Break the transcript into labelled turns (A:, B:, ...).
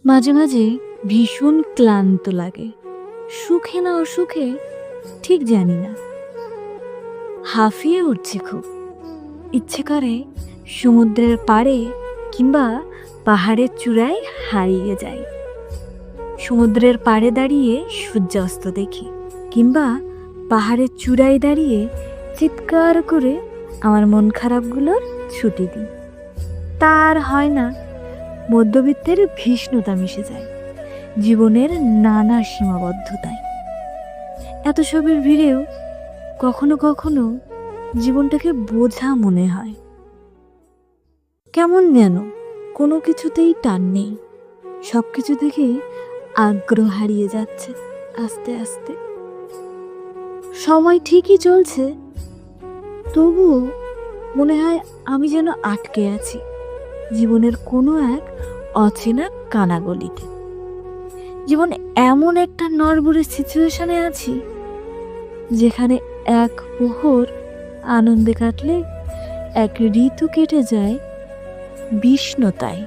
A: মাঝে মাঝে ভীষণ ক্লান্ত লাগে, সুখে না অসুখে ঠিক জানি না। হাঁফিয়ে উঠছে খুব, ইচ্ছে করে সমুদ্রের পাড়ে কিংবা পাহাড়ের চূড়ায় হারিয়ে যাই। সমুদ্রের পাড়ে দাঁড়িয়ে সূর্যাস্ত দেখি, কিংবা পাহাড়ের চূড়ায় দাঁড়িয়ে চিৎকার করে আমার মন খারাপগুলোর ছুটি দিই। তার হয় না, মধ্যবিত্তের ভীষ্ণতা মিশে যায় জীবনের নানা সীমাবদ্ধতায়। এত সবের ভিড়েও কখনো কখনো জীবনটাকে বোঝা মনে হয়। কেমন যেন কোনো কিছুতেই টান নেই, সব কিছু থেকেই আগ্রহ হারিয়ে যাচ্ছে আস্তে আস্তে। সময় ঠিকই চলছে, তবুও মনে হয় আমি যেন আটকে আছি জীবনের কোনো এক অচেনা কানাগলিতে। জীবন এমন একটা নড়বড়ে সিচুয়েশনে আছি যেখানে এক প্রহর আনন্দে কাটলে এক ঋতু কেটে যায় বিষণ্ণতায়।